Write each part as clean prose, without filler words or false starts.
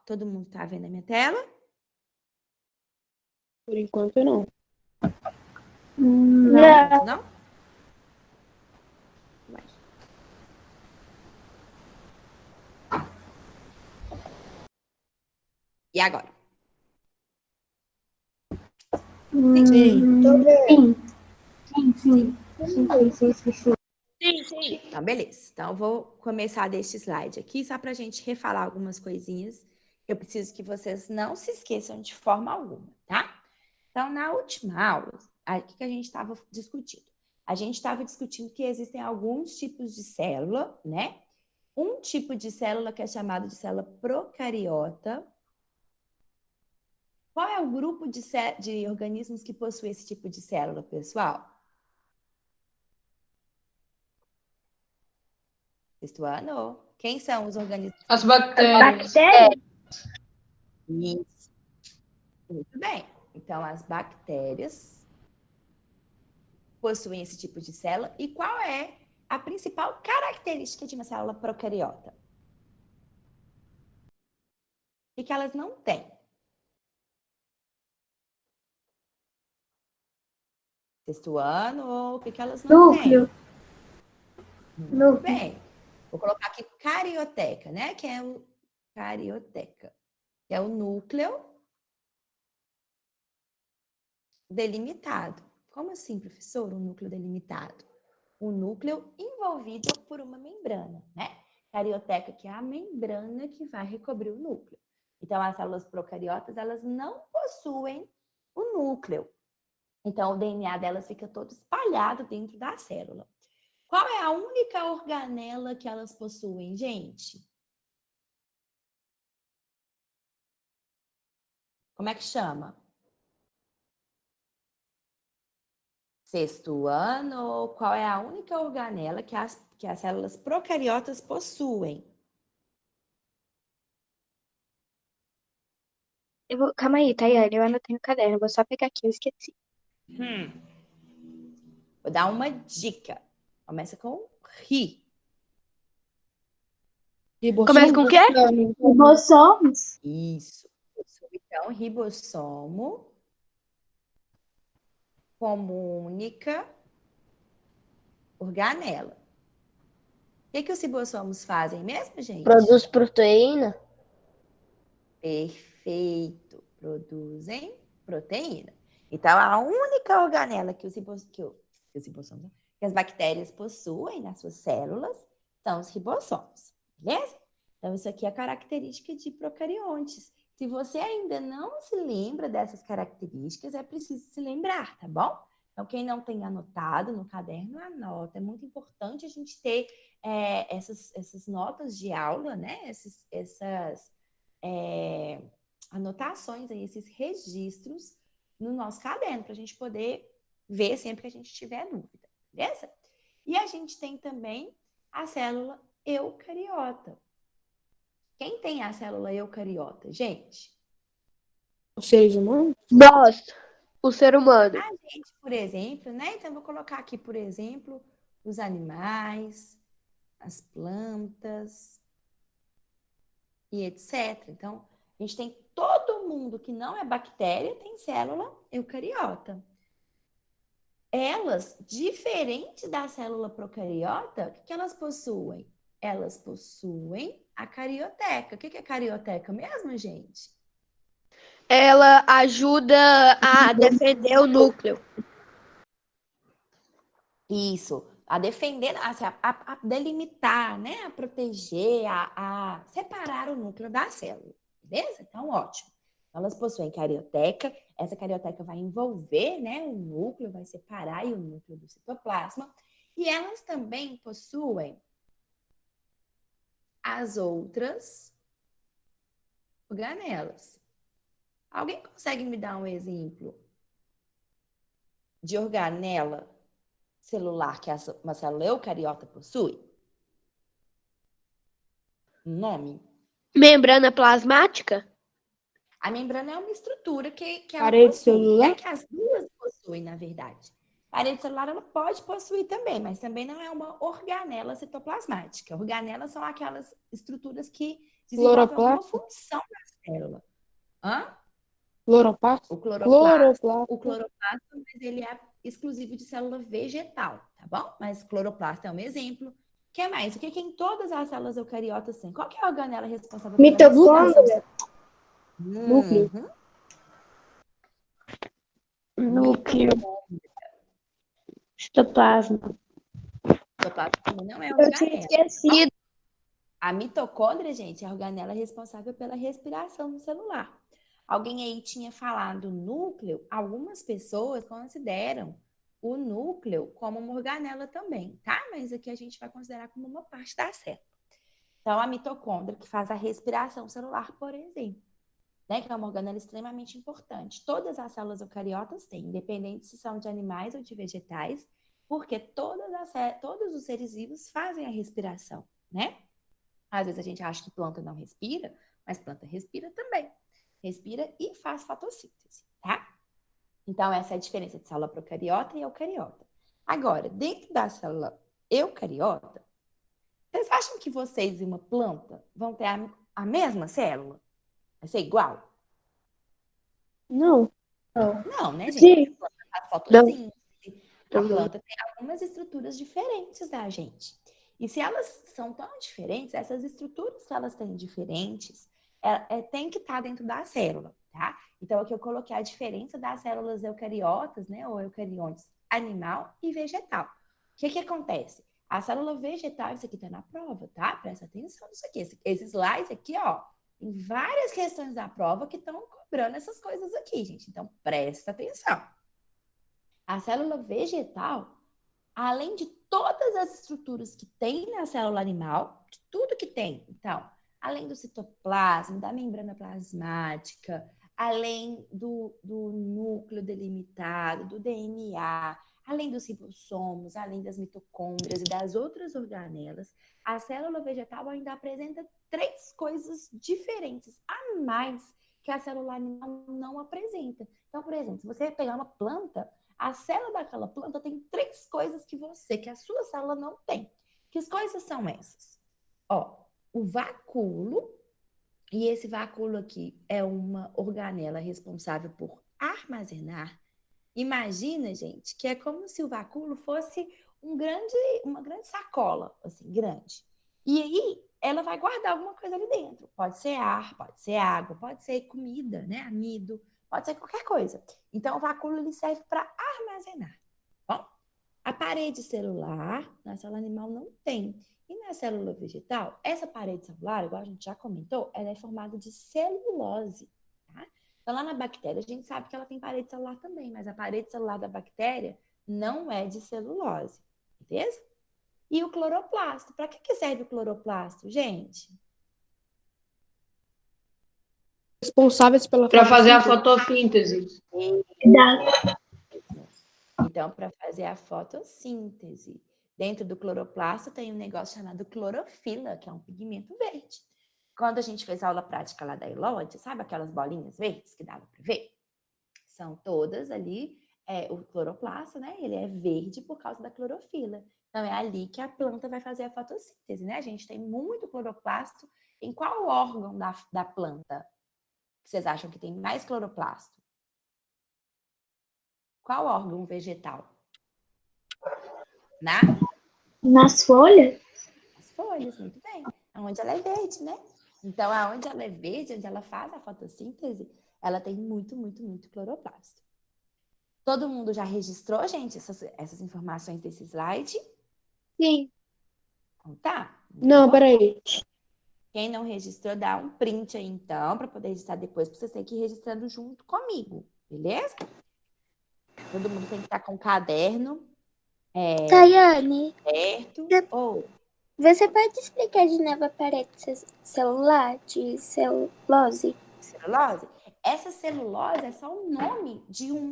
Todo mundo está vendo a minha tela? Por enquanto, não. Não. Não? Vai. E agora? Sim. Então, beleza. Então, eu vou começar deste slide aqui, só para a gente refalar algumas coisinhas. Eu preciso que vocês não se esqueçam de forma alguma, tá? Então, na última aula, o que a gente estava discutindo? A gente estava discutindo que existem alguns tipos de célula, né? Um tipo de célula que é chamado de célula procariota. Qual é o grupo de organismos que possui esse tipo de célula, pessoal? Sexto ano? Quem são os organismos? As bactérias. Isso. Muito bem. Então, as bactérias possuem esse tipo de célula. E qual é a principal característica de uma célula procariota? O que elas não têm? Sexto ano, o que elas não têm? Muito bem. Vou colocar aqui carioteca, né? Que é o carioteca. Que é o núcleo delimitado. Como assim, professor, um núcleo delimitado? Um núcleo envolvido por uma membrana, né? Carioteca, que é a membrana que vai recobrir o núcleo. Então, as células procariotas, elas não possuem o núcleo. Então, o DNA delas fica todo espalhado dentro da célula. Qual é a única organela que elas possuem, gente? Como é que chama? Sexto ano, qual é a única organela que as células procariotas possuem? Calma aí, Tayane, eu anotei no caderno, vou só pegar aqui, eu esqueci. Vou dar uma dica. Começa com ri. Começa com o quê? Ribossomos. Isso. Então, ribossomo como única organela. O que os ribossomos fazem mesmo, gente? Produz proteína. Perfeito. Produzem proteína. Então, a única organela que as bactérias possuem nas suas células são os ribossomos. Beleza? Então, isso aqui é a característica de procariontes. Se você ainda não se lembra dessas características, é preciso se lembrar, tá bom? Então, quem não tem anotado no caderno, anota. É muito importante a gente ter essas notas de aula, né? Essas anotações, aí, esses registros no nosso caderno, para a gente poder ver sempre que a gente tiver dúvida, beleza? E a gente tem também a célula eucariota. Quem tem a célula eucariota, gente? Os seres humanos? Nós, o ser humano. A gente, por exemplo, né? Então, eu vou colocar aqui, por exemplo, os animais, as plantas e etc. Então, a gente tem todo mundo que não é bactéria tem célula eucariota. Elas, diferente da célula procariota, o que elas possuem? Elas possuem a carioteca. O que é carioteca mesmo, gente? Ela ajuda a defender o núcleo. Isso, a defender, assim, a delimitar, né? A proteger, a separar o núcleo da célula. Beleza? Então, ótimo. Elas possuem carioteca, essa carioteca vai envolver, né, o núcleo, vai separar aí o núcleo do citoplasma, e elas também possuem as outras organelas. Alguém consegue me dar um exemplo de organela celular que uma célula eucariota possui? Um nome? Membrana plasmática? A membrana é uma estrutura que ela Parede possui, celular? né? Que as duas possuem, na verdade. Parede celular ela pode possuir também, mas também não é uma organela citoplasmática. Organelas são aquelas estruturas que desenvolvem alguma Cloroplasto? função nas célula? Hã? Cloroplasto? O cloroplasto. Cloroplasto. O cloroplasto, mas ele é exclusivo de célula vegetal, tá bom? Mas cloroplasto é um exemplo. O que mais? O que que em todas as células eucariotas tem? Qual que é a organela responsável pela respiração? Mitocôndria. Núcleo. Uhum. Núcleo. Citoplasma. Citoplasma também não é Eu tinha organela. esquecido. A mitocôndria, gente, é a organela responsável pela respiração no celular. Alguém aí tinha falado núcleo, algumas pessoas consideram o núcleo como uma organela também, tá? Mas aqui a gente vai considerar como uma parte da célula. Então, a mitocôndria, que faz a respiração celular, por exemplo, né? Que é uma organela extremamente importante. Todas as células eucariotas têm, independente se são de animais ou de vegetais, porque todos os seres vivos fazem a respiração, né? Às vezes a gente acha que planta não respira, mas planta respira também. Respira e faz fotossíntese, tá? Então, essa é a diferença de célula procariota e eucariota. Agora, dentro da célula eucariota, vocês acham que vocês e uma planta vão ter a mesma célula? Vai ser igual? Não. Não, né, gente? Sim. A planta faz Não. fotossíntese. A planta tem algumas estruturas diferentes da gente. E se elas são tão diferentes, essas estruturas que elas têm diferentes, tem que estar dentro da célula, tá? Então, aqui eu coloquei a diferença das células eucariotas, né, ou eucariontes, animal e vegetal. O que que acontece? A célula vegetal, isso aqui tá na prova, tá? Presta atenção nisso aqui. Esse slide aqui, ó, tem várias questões da prova que estão cobrando essas coisas aqui, gente. Então, presta atenção. A célula vegetal, além de todas as estruturas que tem na célula animal, de tudo que tem, então, além do citoplasma, da membrana plasmática, além do núcleo delimitado, do DNA, além dos ribossomos, além das mitocôndrias e das outras organelas, a célula vegetal ainda apresenta três coisas diferentes a mais que a célula animal não apresenta. Então, por exemplo, se você pegar uma planta, a célula daquela planta tem três coisas que a sua célula não tem. Que coisas são essas? Ó, o vacúolo, e esse vacúolo aqui é uma organela responsável por armazenar. Imagina, gente, que é como se o vacúolo fosse uma grande sacola, assim, grande. E aí, ela vai guardar alguma coisa ali dentro. Pode ser ar, pode ser água, pode ser comida, né? Amido, pode ser qualquer coisa. Então, o vacúolo ele serve para armazenar. Bom, a parede celular, na célula animal, não tem. E na célula vegetal, essa parede celular, igual a gente já comentou, ela é formada de celulose, tá? Então, lá na bactéria, a gente sabe que ela tem parede celular também, mas a parede celular da bactéria não é de celulose, beleza? E o cloroplasto, para que serve o cloroplasto, gente? Responsáveis pela Para fazer a fotossíntese. fotossíntese. Então, para fazer a fotossíntese. Dentro do cloroplasto tem um negócio chamado clorofila, que é um pigmento verde. Quando a gente fez a aula prática lá da Elode, sabe aquelas bolinhas verdes que dava para ver? São todas ali, o cloroplasto, né? Ele é verde por causa da clorofila. Então, é ali que a planta vai fazer a fotossíntese, né? A gente tem muito cloroplasto em qual órgão da planta? Vocês acham que tem mais cloroplasto? Qual órgão vegetal? Nas folhas? As folhas, muito bem. Onde ela é verde, né? Então, aonde ela é verde, onde ela faz a fotossíntese, ela tem muito, muito, muito cloroplasto. Todo mundo já registrou, gente, essas informações desse slide? Sim. Então, tá. Não, peraí. Quem não registrou, dá um print aí, então, para poder registrar depois, para vocês terem que ir registrando junto comigo, beleza? Todo mundo tem que estar com o caderno Tayane, certo. você pode explicar de novo a parede celular de celulose? Celulose? Essa celulose é só o nome de um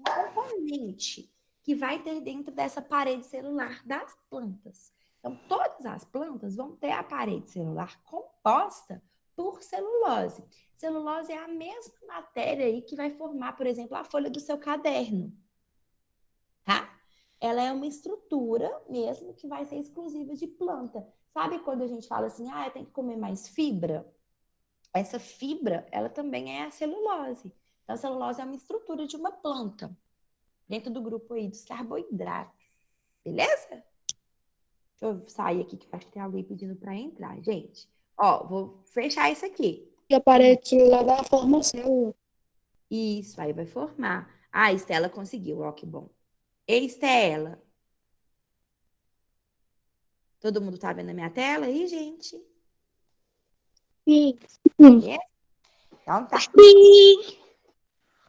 componente que vai ter dentro dessa parede celular das plantas. Então, todas as plantas vão ter a parede celular composta por celulose. Celulose é a mesma matéria aí que vai formar, por exemplo, a folha do seu caderno, tá? Ela é uma estrutura mesmo que vai ser exclusiva de planta. Sabe quando a gente fala assim, tem que comer mais fibra? essa fibra, ela também é a celulose. Então, a celulose é uma estrutura de uma planta, dentro do grupo aí dos carboidratos. Beleza? Deixa eu sair aqui, que eu acho que tem alguém pedindo para entrar, gente. Ó, vou fechar isso aqui. E a parede celular dá forma célula. Isso, aí vai formar. Ah, a Estela conseguiu, ó, que bom. Ei, Estela. Todo mundo tá vendo a minha tela aí, gente? Sim. Beleza? Então tá. Sim.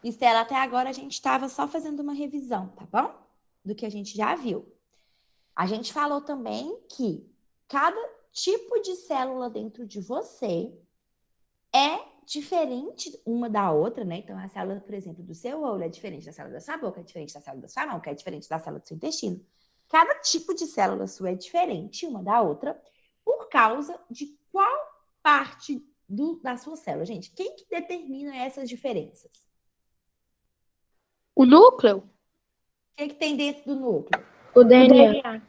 Estela, até agora a gente estava só fazendo uma revisão, tá bom? Do que a gente já viu. A gente falou também que cada tipo de célula dentro de você é diferente uma da outra, né? Então, a célula, por exemplo, do seu olho é diferente da célula da sua boca, é diferente da célula da sua mão, que é diferente da célula do seu intestino. Cada tipo de célula sua é diferente uma da outra por causa de qual parte da sua célula. Gente, quem que determina essas diferenças? O núcleo? O que tem dentro do núcleo? O DNA.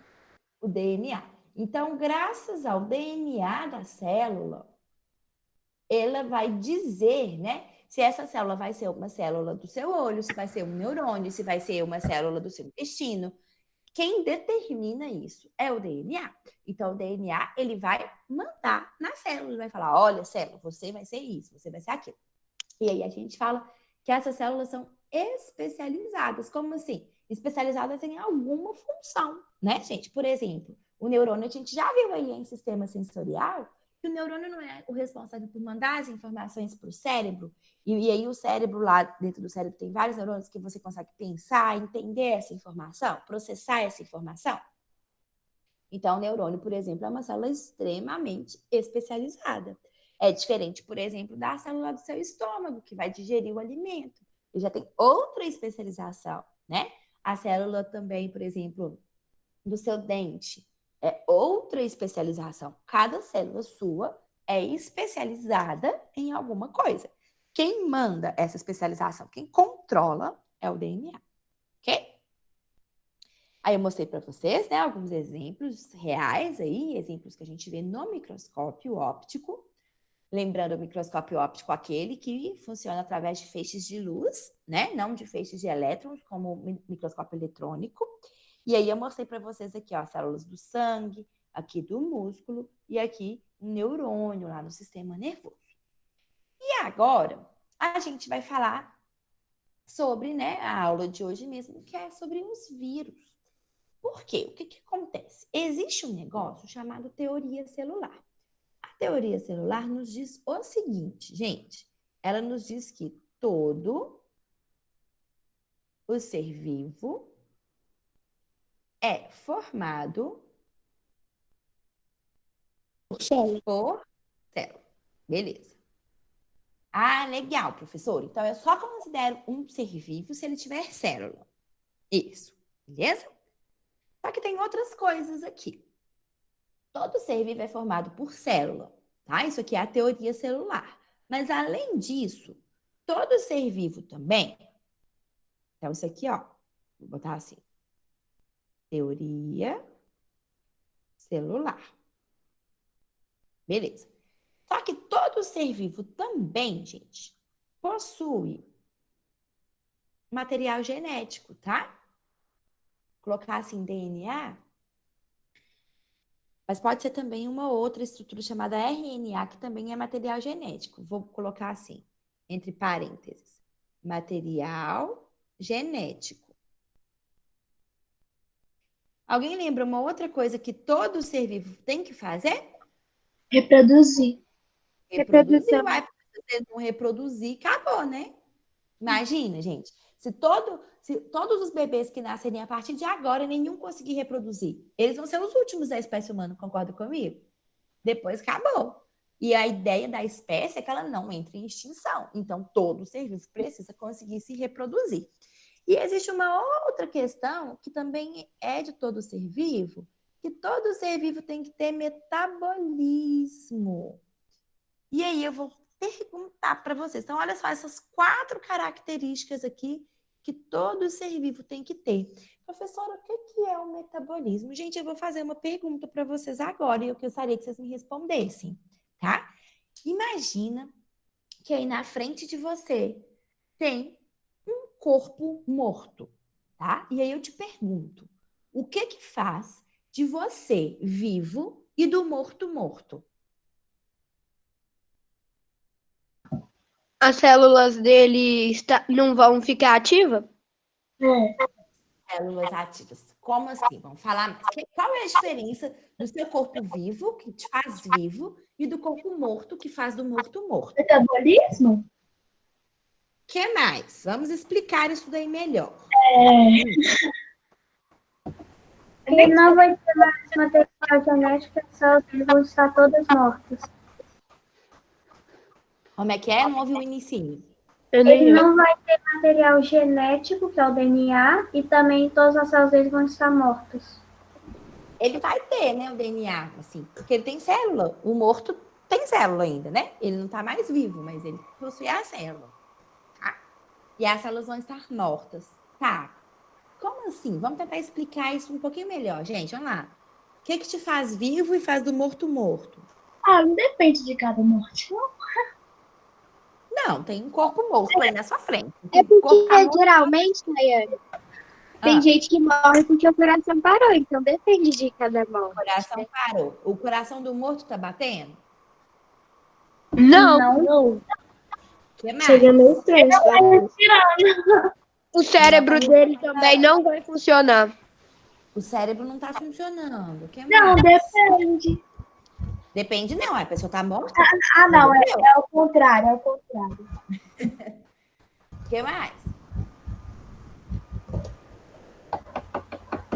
O DNA. Então, graças ao DNA da célula, ela vai dizer, né, se essa célula vai ser uma célula do seu olho, se vai ser um neurônio, se vai ser uma célula do seu intestino. Quem determina isso é o DNA. Então, o DNA, ele vai mandar na célula, ele vai falar, olha, célula, você vai ser isso, você vai ser aquilo. E aí a gente fala que essas células são especializadas. Como assim? Especializadas em alguma função, né, gente? Por exemplo, o neurônio, a gente já viu aí em sistema sensorial, que o neurônio não é o responsável por mandar as informações para o cérebro, e aí o cérebro lá dentro do cérebro tem vários neurônios que você consegue pensar, entender essa informação, processar essa informação. Então, o neurônio, por exemplo, é uma célula extremamente especializada. É diferente, por exemplo, da célula do seu estômago, que vai digerir o alimento. Ele já tem outra especialização, né? A célula também, por exemplo, do seu dente, é outra especialização. Cada célula sua é especializada em alguma coisa. Quem manda essa especialização, quem controla é o DNA, ok? Aí eu mostrei para vocês, né, alguns exemplos reais aí, exemplos que a gente vê no microscópio óptico. Lembrando o microscópio óptico, aquele que funciona através de feixes de luz, né? Não de feixes de elétrons, como o microscópio eletrônico. E aí eu mostrei para vocês aqui, ó, células do sangue, aqui do músculo e aqui um neurônio lá no sistema nervoso. E agora a gente vai falar sobre, né, a aula de hoje mesmo, que é sobre os vírus. Por quê? O que que acontece? Existe um negócio chamado teoria celular. A teoria celular nos diz o seguinte, gente. Ela nos diz que todo o ser vivo é formado Por célula. por célula. Beleza. Ah, legal, professor. Então, eu só considero um ser vivo se ele tiver célula. Isso. Beleza? Só que tem outras coisas aqui. Todo ser vivo é formado por célula, tá? Isso aqui é a teoria celular. Mas, além disso, todo ser vivo também. Então, isso aqui, ó, vou botar assim. Teoria celular. Beleza. Só que todo ser vivo também, gente, possui material genético, tá? Vou colocar assim, DNA. Mas pode ser também uma outra estrutura chamada RNA, que também é material genético. Vou colocar assim, entre parênteses. Material genético. Alguém lembra uma outra coisa que todo ser vivo tem que fazer? Reproduzir. Reproduzir. Uai, se você não reproduzir, acabou, né? Imagina, gente. Se todos os bebês que nascerem a partir de agora, nenhum conseguir reproduzir, eles vão ser os últimos da espécie humana, concorda comigo? Depois acabou. E a ideia da espécie é que ela não entre em extinção. Então, todo ser vivo precisa conseguir se reproduzir. E existe uma outra questão que também é de todo ser vivo, que todo ser vivo tem que ter metabolismo. E aí eu vou perguntar para vocês. Então, olha só essas 4 características aqui que todo ser vivo tem que ter. Professora, o que é o metabolismo? Gente, eu vou fazer uma pergunta para vocês agora e eu gostaria que vocês me respondessem, tá? Imagina que aí na frente de você tem um corpo morto, tá? E aí eu te pergunto, o que que faz de você vivo e do morto morto? As células dele não vão ficar ativas? Células ativas. Como assim? Vamos falar mais. Qual é a diferença do seu corpo vivo, que te faz vivo, e do corpo morto, que faz do morto morto? Metabolismo? O que mais? Vamos explicar isso daí melhor. Ele não vai ter mais material genético, as células dele vão estar todas mortas. Como é que é? Não ouvi o inicinho. Ele não vai ter material genético, que é o DNA, e também todas as células dele vão estar mortas. Ele vai ter, né, o DNA, assim, porque ele tem célula. O morto tem célula ainda, né? Ele não está mais vivo, mas ele possui a célula. Tá? E as células vão estar mortas. Tá. Como assim? Vamos tentar explicar isso um pouquinho melhor, gente. Vamos lá. O que te faz vivo e faz do morto morto? Não depende de cada morte. Não, tem um corpo morto aí na sua frente. É Corpo porque geralmente, Nayane, tem gente que morre porque o coração parou, então depende de cada morte. O coração parou. O coração do morto tá batendo? Não. O que mais? Seria meio estranho. O cérebro dele também não vai funcionar. O cérebro não tá funcionando. O que Não, mais? depende. Depende não, a pessoa tá morta. Não, Entendeu? é o contrário, é o contrário. O que mais?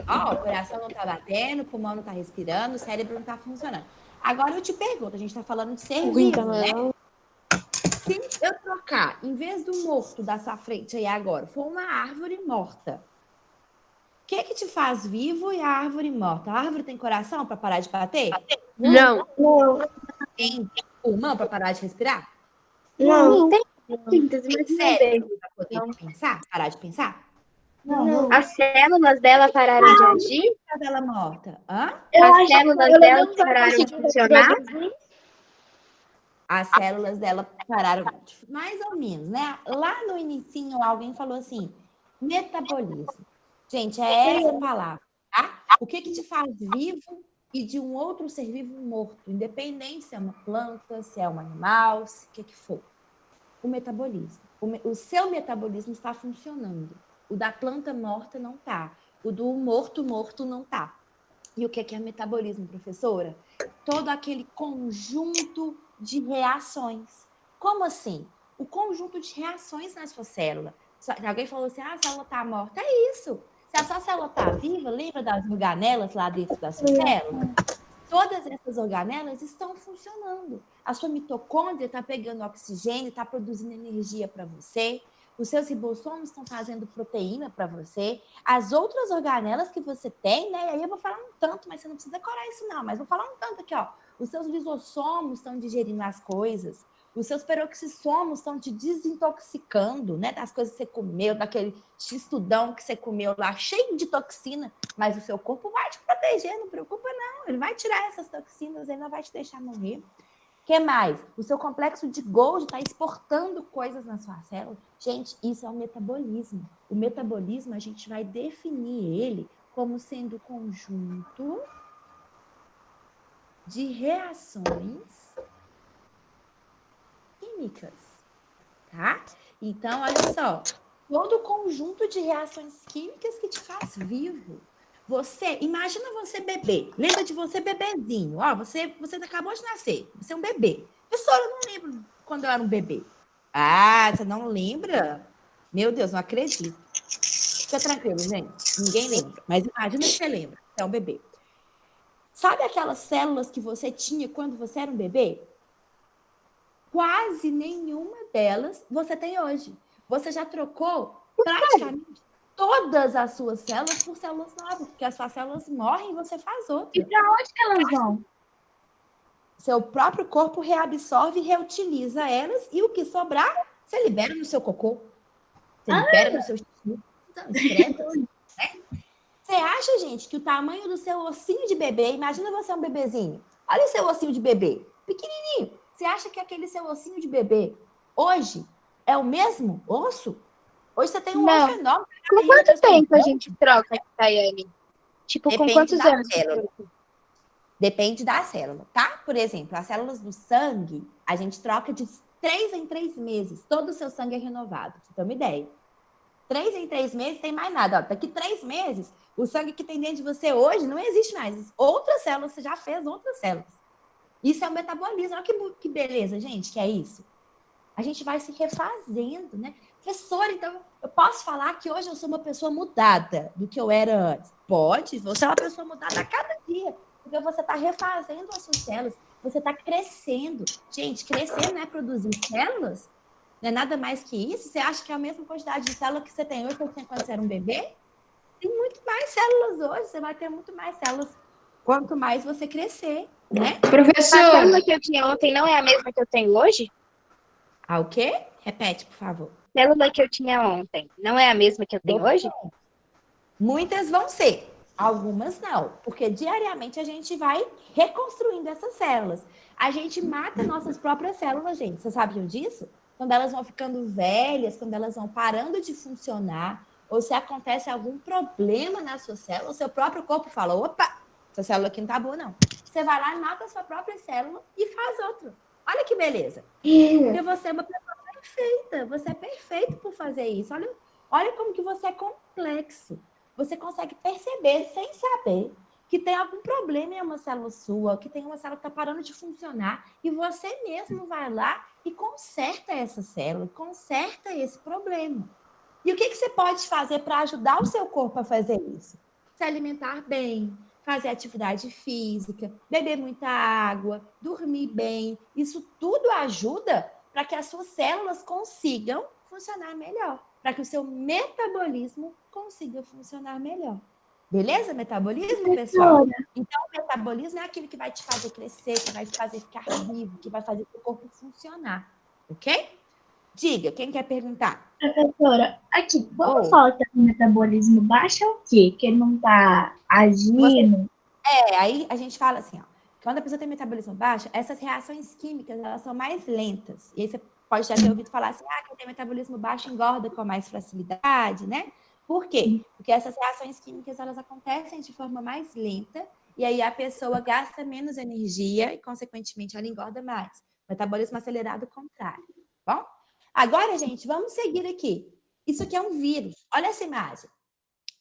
Ó, o coração não tá batendo, o pulmão não tá respirando, o cérebro não tá funcionando. Agora eu te pergunto, a gente tá falando de ser vivo, né? Se eu trocar, em vez do morto da sua frente aí agora, for uma árvore morta, o que que te faz vivo e a árvore morta? A árvore tem coração para parar de bater? Não. Tem pulmão para parar de respirar? Não, tem Tem cérebro para poder pensar? Parar de pensar? As células dela pararam de agir? A dela morta? Hã? As células dela pararam de funcionar? As células dela pararam, mais ou menos, né? Lá no inicinho, alguém falou assim, metabolismo. Gente, é essa palavra, tá? O que que te faz vivo e de um outro ser vivo morto, independente se é uma planta, se é um animal, se o que for. O metabolismo. O seu metabolismo está funcionando. O da planta morta não tá. O do morto não tá. E o que é metabolismo, professora? Todo aquele conjunto de reações. Como assim? O conjunto de reações na sua célula. Alguém falou assim, a célula está morta. É isso. Se a sua célula está viva, lembra das organelas lá dentro da sua célula? Todas essas organelas estão funcionando. A sua mitocôndria está pegando oxigênio, está produzindo energia para você. Os seus ribossomos estão fazendo proteína para você. As outras organelas que você tem, né? E aí eu vou falar um tanto, mas você não precisa decorar isso não. Mas vou falar um tanto aqui, ó. Os seus lisossomos estão digerindo as coisas. Os seus peroxissomos estão te desintoxicando, né? Das coisas que você comeu, daquele xistudão que você comeu lá, cheio de toxina. Mas o seu corpo vai te proteger, não preocupa não. Ele vai tirar essas toxinas, ele não vai te deixar morrer. O que mais? O seu complexo de Golgi está exportando coisas na sua célula. Gente, isso é o metabolismo. O metabolismo, a gente vai definir ele como sendo conjunto de reações químicas, tá? Então, olha só, todo conjunto de reações químicas que te faz vivo. Você, imagina você bebê. Lembra de você bebezinho? Ó, você acabou de nascer. Você é um bebê. Professora, eu não lembro quando eu era um bebê. Ah, você não lembra? Meu Deus, não acredito. Fica tranquilo, gente. Ninguém lembra. Mas imagina que você lembra. Você é um bebê. Sabe aquelas células que você tinha quando você era um bebê? Quase nenhuma delas você tem hoje. Você já trocou praticamente todas as suas células por células novas, porque as suas células morrem e você faz outra. E para onde que elas vão? Seu próprio corpo reabsorve e reutiliza elas, e o que sobrar, você libera no seu cocô. Você libera no seu xixi. Excretas, né? Você acha, gente, que o tamanho do seu ossinho de bebê, imagina você é um bebezinho, olha o seu ossinho de bebê, pequenininho. Você acha que aquele seu ossinho de bebê Hoje é o mesmo osso? Hoje você tem um Não. osso enorme. Com quanto tempo a gente troca, Tayane? Tipo, com Depende quantos da anos? que célula. troca? Depende da célula, tá? Por exemplo, as células do sangue, a gente troca de 3 em 3 meses. Todo o seu sangue é renovado. Pra você ter uma ideia. 3 em 3 meses tem mais nada. Ó, daqui 3 meses, o sangue que tem dentro de você hoje não existe mais. Outras células, você já fez outras células. Isso é o metabolismo. Olha que beleza, gente, que é isso. A gente vai se refazendo, né? Professora, então, eu posso falar que hoje eu sou uma pessoa mudada do que eu era antes? Pode, você é uma pessoa mudada a cada dia, porque você está refazendo as suas células, você está crescendo. Gente, crescer não é produzir células? Não é nada mais que isso? Você acha que é a mesma quantidade de células que você tem hoje que você tinha quando você era um bebê? Tem muito mais células hoje, você vai ter muito mais células quanto mais você crescer, né? A Professor, célula que eu tinha ontem não é a mesma que eu tenho hoje? Ah, o quê? Repete, por favor. A célula que eu tinha ontem não é a mesma que eu tenho hoje? Muitas vão ser, algumas não, porque diariamente a gente vai reconstruindo essas células. A gente mata nossas próprias células, gente. Vocês sabiam disso? Quando elas vão ficando velhas, quando elas vão parando de funcionar, ou se acontece algum problema na sua célula, o seu próprio corpo fala: opa, essa célula aqui não tá boa, não. Você vai lá e mata a sua própria célula e faz outra. Olha que beleza. Porque você é uma pessoa perfeita. Você é perfeito por fazer isso. Olha como que você é complexo. Você consegue perceber, sem saber, que tem algum problema em uma célula sua, que tem uma célula que está parando de funcionar, e você mesmo vai lá e conserta essa célula, conserta esse problema. E o que você pode fazer para ajudar o seu corpo a fazer isso? Se alimentar bem, fazer atividade física, beber muita água, dormir bem. Isso tudo ajuda para que as suas células consigam funcionar melhor, para que o seu metabolismo consiga funcionar melhor. Beleza? Metabolismo, pessoal? Então, o metabolismo é aquilo que vai te fazer crescer, que vai te fazer ficar vivo, que vai fazer o seu corpo funcionar. Ok? Diga, quem quer perguntar? Professora, aqui, quando fala que o metabolismo baixo é o quê? Que ele não tá agindo? Aí a gente fala assim, ó, quando a pessoa tem metabolismo baixo, essas reações químicas, elas são mais lentas. E aí você pode já ter ouvido falar assim, quem tem metabolismo baixo engorda com mais facilidade, né? Por quê? Porque essas reações químicas, elas acontecem de forma mais lenta, e aí a pessoa gasta menos energia e, consequentemente, ela engorda mais. Metabolismo acelerado, contrário. Bom? Agora, gente, vamos seguir aqui. Isso aqui é um vírus. Olha essa imagem.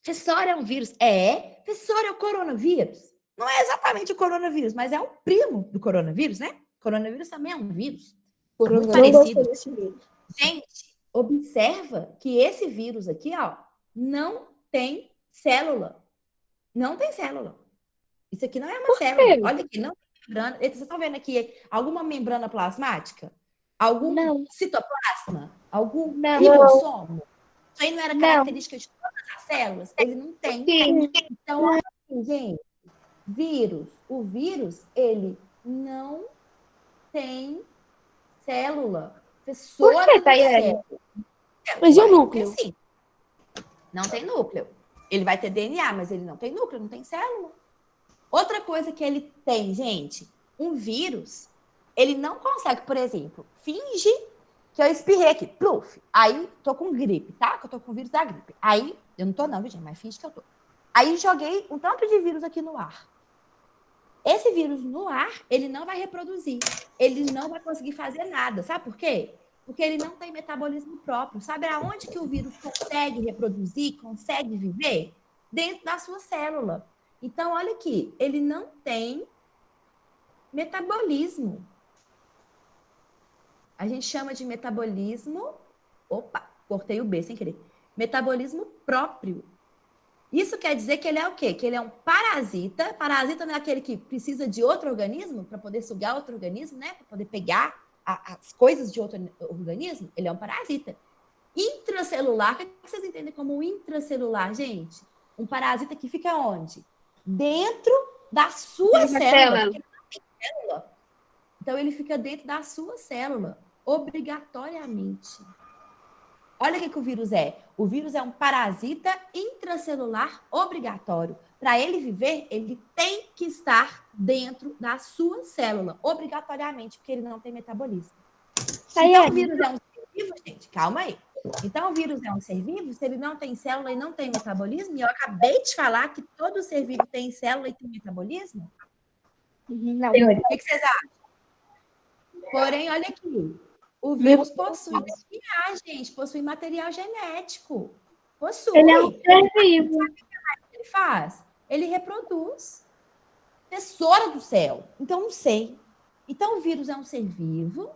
Professor, é um vírus? É. Professor, é o coronavírus? Não é exatamente o coronavírus, mas é um primo do coronavírus, né? Coronavírus também é um vírus. Muito parecido. Gente, observa que esse vírus aqui, ó, não tem célula. Não tem célula. Isso aqui não é uma célula. Olha aqui, não tem membrana. Vocês estão vendo aqui alguma membrana plasmática? Algum Não. citoplasma? Algum Não. ribossomo? Isso aí não era Não. característica de todas as células? Ele não tem. Sim. Então, olha aqui, gente. O vírus, ele não tem célula. Por que, Tayane? Mas e o núcleo? Sim. Não tem núcleo. Ele vai ter DNA, mas ele não tem núcleo, não tem célula. Outra coisa que ele tem, gente, um vírus, ele não consegue, por exemplo, finge que eu espirrei aqui, pluf. Aí, tô com gripe, tá? Que eu tô com o vírus da gripe. Aí, eu não tô não, gente, mas finge que eu tô. Aí, joguei um tanto de vírus aqui no ar. Esse vírus no ar, ele não vai reproduzir. Ele não vai conseguir fazer nada. Sabe por quê? Porque ele não tem metabolismo próprio. Sabe aonde que o vírus consegue reproduzir, consegue viver? Dentro da sua célula. Então, olha aqui, ele não tem metabolismo. A gente chama de metabolismo... Opa, cortei o B sem querer. Metabolismo próprio. Isso quer dizer que ele é o quê? Que ele é um parasita. Parasita não é aquele que precisa de outro organismo para poder sugar outro organismo, né? Para poder pegar as coisas de outro organismo. Ele é um parasita. Intracelular, o que vocês entendem como intracelular, gente? Um parasita que fica onde? Dentro da sua célula. Porque ele não tem célula. Então, ele fica dentro da sua célula, obrigatoriamente. Olha o que o vírus é. O vírus é um parasita intracelular obrigatório. Para ele viver, ele tem que estar dentro da sua célula, obrigatoriamente, porque ele não tem metabolismo. Então, o vírus é um ser vivo, gente? Calma aí. Então, o vírus é um ser vivo? Se ele não tem célula e não tem metabolismo, e eu acabei de falar que todo ser vivo tem célula e tem metabolismo? Não. O que vocês acham? Porém, olha aqui. O vírus possui DNA, gente. Possui material genético. Possui. Ele é um ser vivo. O que ele faz? Ele reproduz. Tesoura do céu. Então, não sei. Então, o vírus é um ser vivo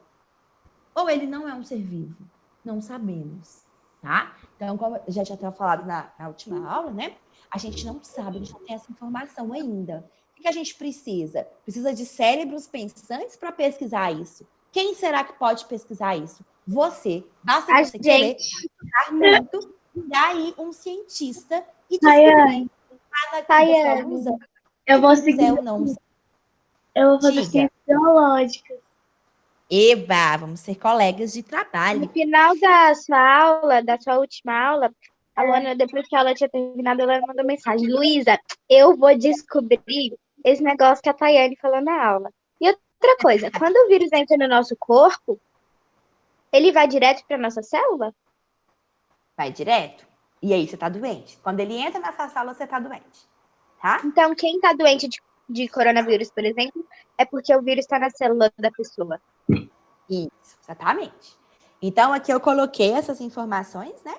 ou ele não é um ser vivo? Não sabemos, tá? Então, como eu já tinha falado na última aula, né? A gente não sabe, a gente não tem essa informação ainda. O que a gente precisa? Precisa de cérebros pensantes para pesquisar isso. Quem será que pode pesquisar isso? Você. Basta A você querer gente. estudar muito, virar aí um cientista e Tayane, descobrir Tayane, eu vou seguir. eu não sei. Eu vou fazer Diga. ciências biológicas. Eba, vamos ser colegas de No trabalho. final da sua aula, da sua última aula, a Luana, depois que a aula tinha terminado, ela mandou mensagem: Luísa, eu vou descobrir esse negócio que a Tayane falou na aula. E outra coisa, quando o vírus entra no nosso corpo, ele vai direto para nossa célula? Vai direto. E aí, você tá doente. Quando ele entra nessa sala, você tá doente. Tá? Então, quem está doente de coronavírus, por exemplo, é porque o vírus está na célula da pessoa. Isso, exatamente. Então, aqui eu coloquei essas informações, né?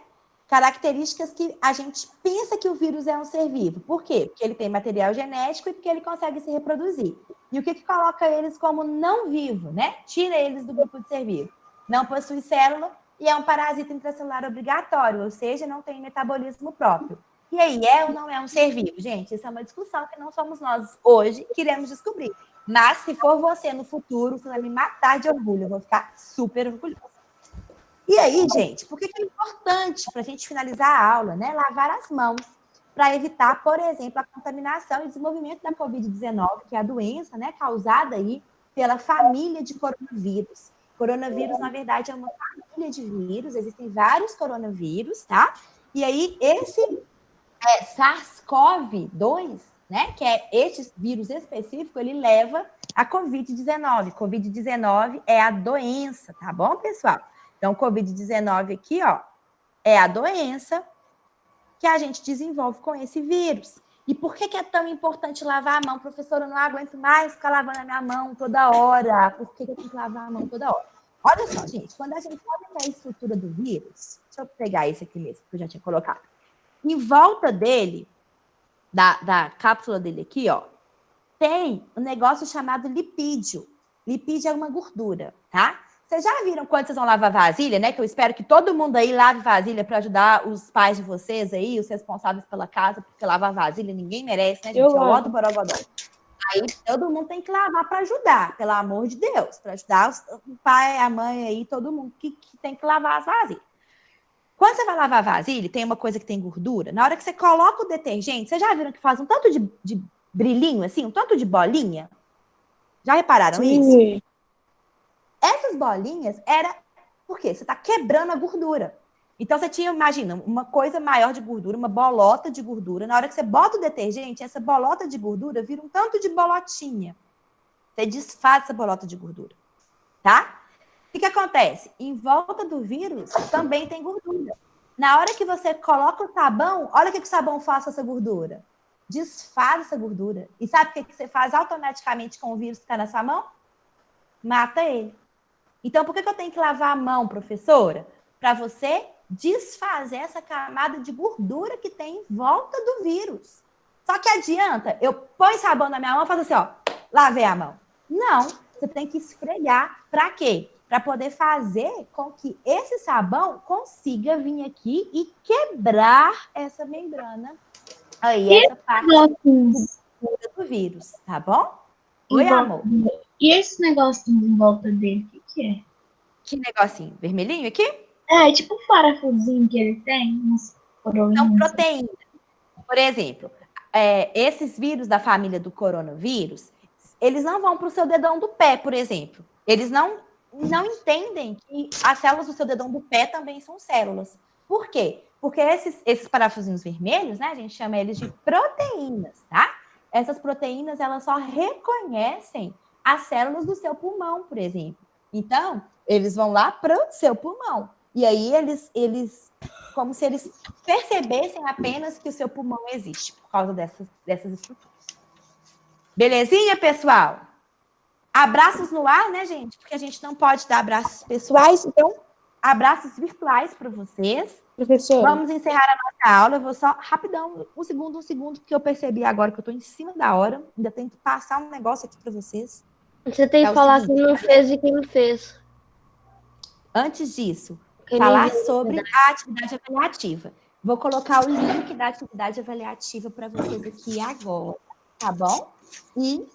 Características que a gente pensa que o vírus é um ser vivo. Por quê? Porque ele tem material genético e porque ele consegue se reproduzir. E o que coloca eles como não vivo, né? Tira eles do grupo de ser vivo. Não possui célula e é um parasita intracelular obrigatório, ou seja, não tem metabolismo próprio. E aí, é ou não é um ser vivo? Gente, isso é uma discussão que não somos nós hoje que iremos descobrir. Mas se for você no futuro, você vai me matar de orgulho. Eu vou ficar super orgulhosa. E aí, gente, por que é importante para a gente finalizar a aula, né? Lavar as mãos para evitar, por exemplo, a contaminação e desenvolvimento da Covid-19, que é a doença, né, causada aí pela família de coronavírus. Coronavírus, na verdade, é uma família de vírus, existem vários coronavírus, tá? E aí, esse SARS-CoV-2, né, que é este vírus específico, ele leva a Covid-19. Covid-19 é a doença, tá bom, pessoal? Então, Covid-19 aqui, ó, é a doença que a gente desenvolve com esse vírus. E por que é tão importante lavar a mão? Professora, eu não aguento mais ficar lavando a minha mão toda hora. Por que eu tenho que lavar a mão toda hora? Olha só, gente, quando a gente olha a estrutura do vírus, deixa eu pegar esse aqui mesmo, que eu já tinha colocado. Em volta dele, da cápsula dele aqui, ó, tem um negócio chamado lipídio. Lipídio é uma gordura, tá? Vocês já viram quando vocês vão lavar vasilha, né? Que eu espero que todo mundo aí lave vasilha para ajudar os pais de vocês aí, os responsáveis pela casa, porque lavar vasilha ninguém merece, né, gente? Eu É o ó lavo. do borogodó. Aí todo mundo tem que lavar para ajudar, pelo amor de Deus, para ajudar o pai, a mãe aí, todo mundo que tem que lavar as vasilhas. Quando você vai lavar vasilha, tem uma coisa que tem gordura. Na hora que você coloca o detergente, vocês já viram que faz um tanto de brilhinho, assim, um tanto de bolinha? Já repararam isso? Sim. Essas bolinhas era porque você está quebrando a gordura. Então, você tinha, imagina, uma coisa maior de gordura, uma bolota de gordura. Na hora que você bota o detergente, essa bolota de gordura vira um tanto de bolotinha. Você desfaz essa bolota de gordura, tá? O que acontece? Em volta do vírus também tem gordura. Na hora que você coloca o sabão, olha o que o sabão faz com essa gordura. Desfaz essa gordura. E sabe o que você faz automaticamente com o vírus que está na sua mão? Mata ele. Então, por que eu tenho que lavar a mão, professora? Para você desfazer essa camada de gordura que tem em volta do vírus. Só que adianta, eu ponho sabão na minha mão e faço assim, ó, lavei a mão. Não, você tem que esfregar. Para quê? Para poder fazer com que esse sabão consiga vir aqui e quebrar essa membrana. Aí, essa parte do vírus, tá bom? Oi, amor. E esse negócio em volta dele, o que é? Que negocinho vermelhinho aqui? É, tipo um parafusinho que ele tem, uns coroinhas. São proteínas. Por exemplo, esses vírus da família do coronavírus, eles não vão para o seu dedão do pé, por exemplo. Eles não entendem que as células do seu dedão do pé também são células. Por quê? Porque esses parafusinhos vermelhos, né, a gente chama eles de proteínas, tá? Essas proteínas, elas só reconhecem as células do seu pulmão, por exemplo. Então, Eles vão lá para o seu pulmão. E aí eles como se eles percebessem apenas que o seu pulmão existe por causa dessas estruturas. Belezinha, pessoal? Abraços no ar, né, gente? Porque a gente não pode dar abraços pessoais, então abraços virtuais para vocês. Professora. Vamos encerrar a nossa aula. Eu vou só rapidão, um segundo, porque eu percebi agora que eu estou em cima da hora. Ainda tenho que passar um negócio aqui para vocês. Você tem É que o falar seguinte. quem não fez e quem não fez. Antes disso, Quem não falar viu, sobre a atividade avaliativa. Vou colocar o link da atividade avaliativa para vocês aqui agora, tá bom? E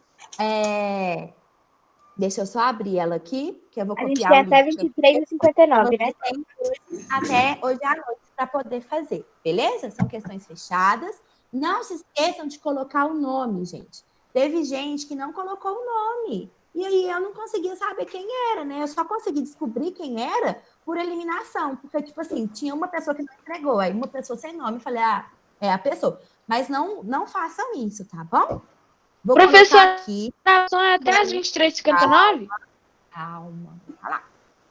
deixa eu só abrir ela aqui, que eu vou A gente copiar tem o até link. 23h59, né? Vocês têm até hoje à noite para poder fazer, beleza? São questões fechadas. Não se esqueçam de colocar o nome, gente. Teve gente que não colocou o nome. E aí eu não conseguia saber quem era, né? Eu só consegui descobrir quem era por eliminação. Porque, tipo assim, tinha uma pessoa que não entregou, aí uma pessoa sem nome, eu falei, é a pessoa. Mas não façam isso, tá bom? Vou Professor, colocar aqui. são até as 23h59? Calma. Olha lá.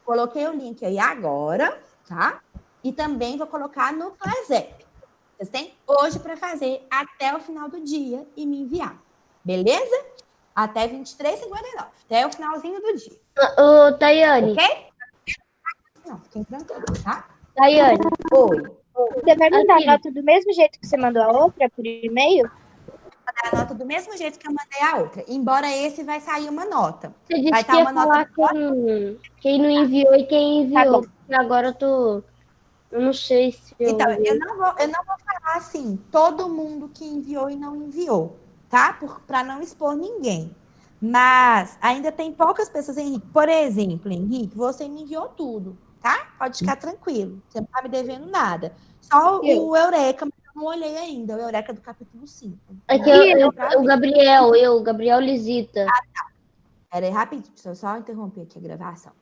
Coloquei o link aí agora, tá? E também vou colocar no ClassApp. Vocês têm hoje para fazer até o final do dia e me enviar. Beleza? Até 23h59. Até o finalzinho do dia. Ô, Tayane. Ok? Não, fiquem tranquilos, tá? Tayane. Oi. Você vai mandar Aqui. a nota do mesmo jeito que você mandou a outra, por e-mail? A nota do mesmo jeito que eu mandei a outra. Embora esse vai sair uma nota. Você disse Vai que estar ia uma nota falar quem não enviou e quem enviou. Tá E agora eu não sei se eu... Então, eu não vou falar assim, todo mundo que enviou e não enviou, tá? Para não expor ninguém. Mas ainda tem poucas pessoas, Henrique. Por exemplo, Henrique, você me enviou tudo, tá? Pode ficar tranquilo. Você não tá me devendo nada. Só o Eureka, mas eu não olhei ainda, o Eureka do capítulo 5. É que o Gabriel Lisita. Pera aí, rapidinho, deixa eu só interromper aqui a gravação.